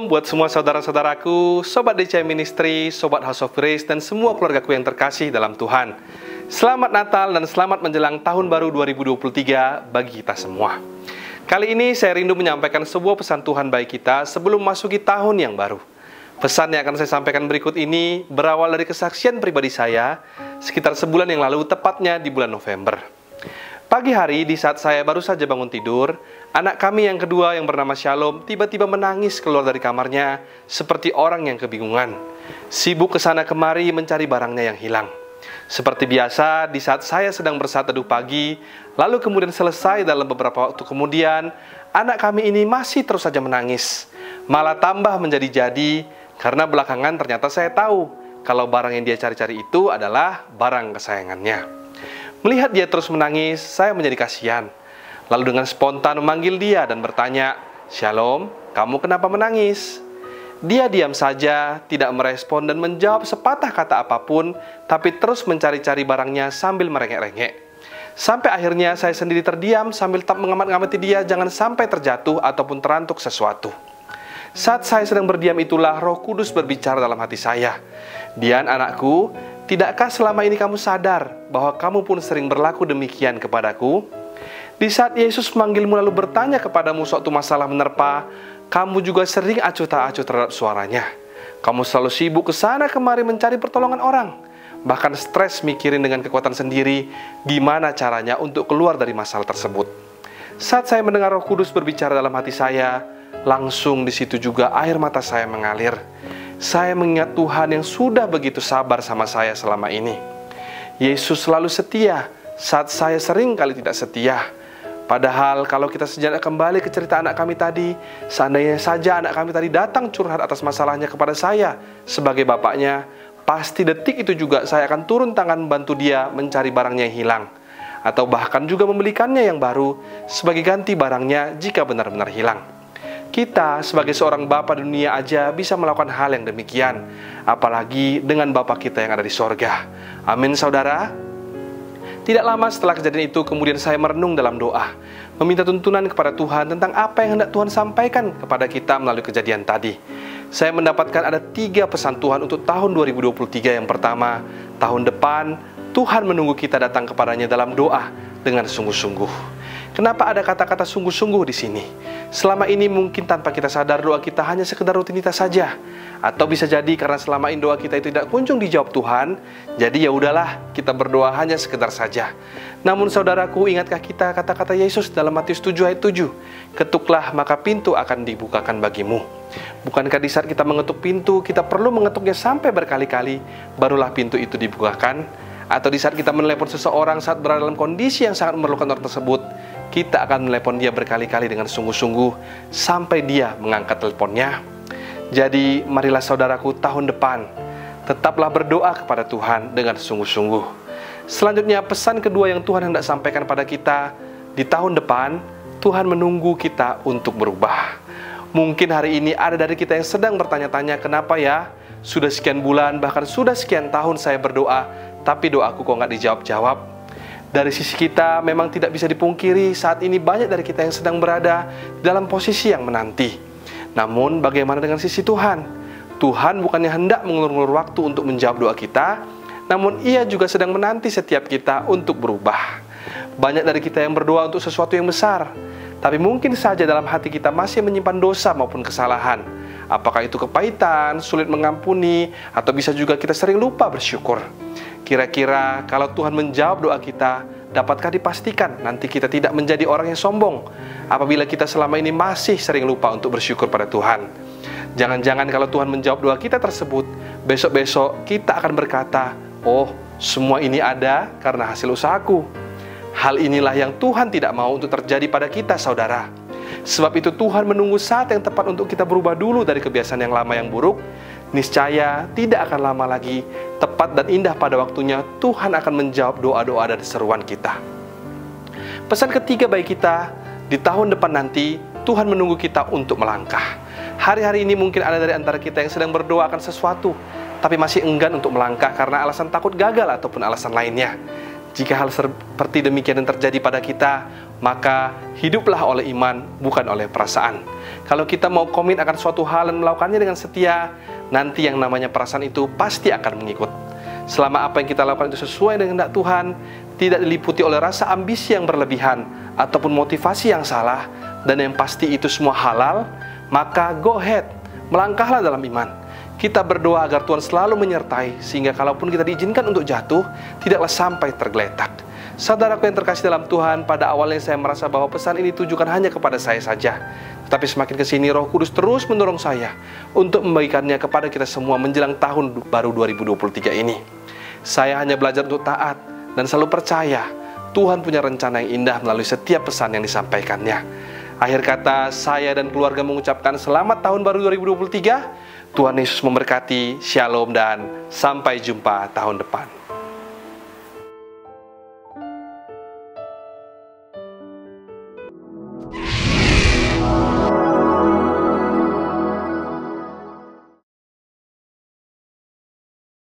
Shalom buat semua saudara-saudaraku, Sobat DCI Ministry, Sobat House of Grace, dan semua keluargaku yang terkasih dalam Tuhan. Selamat Natal dan selamat menjelang Tahun Baru 2023 bagi kita semua. Kali ini saya rindu menyampaikan sebuah pesan Tuhan bagi kita sebelum masuki tahun yang baru. Pesan yang akan saya sampaikan berikut ini berawal dari kesaksian pribadi saya sekitar sebulan yang lalu, tepatnya di bulan November. Pagi hari, di saat saya baru saja bangun tidur, anak kami yang kedua yang bernama Shalom tiba-tiba menangis keluar dari kamarnya seperti orang yang kebingungan. Sibuk kesana kemari mencari barangnya yang hilang. Seperti biasa, di saat saya sedang bersaat teduh pagi, lalu kemudian selesai dalam beberapa waktu kemudian, anak kami ini masih terus saja menangis. Malah tambah menjadi-jadi, karena belakangan ternyata saya tahu kalau barang yang dia cari-cari itu adalah barang kesayangannya. Melihat dia terus menangis, saya menjadi kasihan. Lalu dengan spontan memanggil dia dan bertanya, "Shalom, kamu kenapa menangis?" Dia diam saja, tidak merespon dan menjawab sepatah kata apapun, tapi terus mencari-cari barangnya sambil merengek-rengek. Sampai akhirnya saya sendiri terdiam sambil tak mengamat-ngamati dia jangan sampai terjatuh ataupun terantuk sesuatu. Saat saya sedang berdiam itulah Roh Kudus berbicara dalam hati saya. "Dian, anakku, tidakkah selama ini kamu sadar bahwa kamu pun sering berlaku demikian kepadaku? Di saat Yesus memanggilmu lalu bertanya kepadamu suatu masalah menerpa, kamu juga sering acuh tak acuh terhadap suaranya. Kamu selalu sibuk kesana kemari mencari pertolongan orang, bahkan stres mikirin dengan kekuatan sendiri gimana caranya untuk keluar dari masalah tersebut." Saat saya mendengar Roh Kudus berbicara dalam hati saya, langsung di situ juga air mata saya mengalir. Saya mengingat Tuhan yang sudah begitu sabar sama saya selama ini. Yesus selalu setia saat saya sering kali tidak setia. Padahal kalau kita sejenak kembali ke cerita anak kami tadi, seandainya saja anak kami tadi datang curhat atas masalahnya kepada saya sebagai bapaknya, pasti detik itu juga saya akan turun tangan bantu dia mencari barangnya yang hilang, atau bahkan juga membelikannya yang baru sebagai ganti barangnya jika benar-benar hilang. Kita sebagai seorang Bapa di dunia aja bisa melakukan hal yang demikian, apalagi dengan Bapa kita yang ada di sorga. Amin, saudara. Tidak lama setelah kejadian itu, kemudian saya merenung dalam doa, meminta tuntunan kepada Tuhan tentang apa yang hendak Tuhan sampaikan kepada kita melalui kejadian tadi. Saya mendapatkan ada 3 pesan Tuhan untuk tahun 2023. Yang pertama, tahun depan Tuhan menunggu kita datang kepadanya dalam doa dengan sungguh-sungguh. Kenapa ada kata-kata sungguh-sungguh di sini? Selama ini mungkin tanpa kita sadar doa kita hanya sekedar rutinitas saja, atau bisa jadi karena selama ini doa kita itu tidak kunjung dijawab Tuhan, jadi ya udahlah kita berdoa hanya sekedar saja. Namun saudaraku, ingatkah kita kata-kata Yesus dalam Matius 7 ayat 7? "Ketuklah maka pintu akan dibukakan bagimu." Bukankah di saat kita mengetuk pintu, kita perlu mengetuknya sampai berkali-kali, barulah pintu itu dibukakan? Atau di saat kita menelepon seseorang saat berada dalam kondisi yang sangat memerlukan orang tersebut, kita akan menelepon dia berkali-kali dengan sungguh-sungguh sampai dia mengangkat teleponnya. Jadi marilah saudaraku, tahun depan tetaplah berdoa kepada Tuhan dengan sungguh-sungguh. Selanjutnya, pesan kedua yang Tuhan hendak sampaikan pada kita di tahun depan, Tuhan menunggu kita untuk berubah. Mungkin hari ini ada dari kita yang sedang bertanya-tanya, kenapa ya? Sudah sekian bulan, bahkan sudah sekian tahun saya berdoa, tapi doaku kok nggak dijawab-jawab. Dari sisi kita memang tidak bisa dipungkiri saat ini banyak dari kita yang sedang berada dalam posisi yang menanti. Namun bagaimana dengan sisi Tuhan? Tuhan bukannya hendak mengulur-ulur waktu untuk menjawab doa kita, namun Ia juga sedang menanti setiap kita untuk berubah. Banyak dari kita yang berdoa untuk sesuatu yang besar, tapi mungkin saja dalam hati kita masih menyimpan dosa maupun kesalahan. Apakah itu kepahitan, sulit mengampuni, atau bisa juga kita sering lupa bersyukur. Kira-kira kalau Tuhan menjawab doa kita, dapatkah dipastikan nanti kita tidak menjadi orang yang sombong apabila kita selama ini masih sering lupa untuk bersyukur pada Tuhan? Jangan-jangan kalau Tuhan menjawab doa kita tersebut, besok-besok kita akan berkata, "Oh, semua ini ada karena hasil usahaku." Hal inilah yang Tuhan tidak mau untuk terjadi pada kita, saudara. Sebab itu Tuhan menunggu saat yang tepat untuk kita berubah dulu dari kebiasaan yang lama yang buruk. Niscaya tidak akan lama lagi, tepat dan indah pada waktunya, Tuhan akan menjawab doa-doa dan seruan kita. Pesan ketiga bagi kita, di tahun depan nanti, Tuhan menunggu kita untuk melangkah. Hari-hari ini mungkin ada dari antara kita yang sedang berdoa akan sesuatu, tapi masih enggan untuk melangkah karena alasan takut gagal ataupun alasan lainnya. Jika hal seperti demikian yang terjadi pada kita, maka hiduplah oleh iman, bukan oleh perasaan. Kalau kita mau komit akan suatu hal dan melakukannya dengan setia, nanti yang namanya perasaan itu pasti akan mengikut. Selama apa yang kita lakukan itu sesuai dengan kehendak Tuhan, tidak diliputi oleh rasa ambisi yang berlebihan ataupun motivasi yang salah, dan yang pasti itu semua halal, maka go ahead, melangkahlah dalam iman. Kita berdoa agar Tuhan selalu menyertai, sehingga kalaupun kita diizinkan untuk jatuh, tidaklah sampai tergeletak. Saudaraku yang terkasih dalam Tuhan, pada awalnya saya merasa bahwa pesan ini ditujukan hanya kepada saya saja. Tetapi semakin kesini Roh Kudus terus mendorong saya untuk membagikannya kepada kita semua menjelang tahun baru 2023 ini. Saya hanya belajar untuk taat dan selalu percaya Tuhan punya rencana yang indah melalui setiap pesan yang disampaikannya. Akhir kata, saya dan keluarga mengucapkan selamat tahun baru 2023. Tuhan Yesus memberkati, shalom, dan sampai jumpa tahun depan.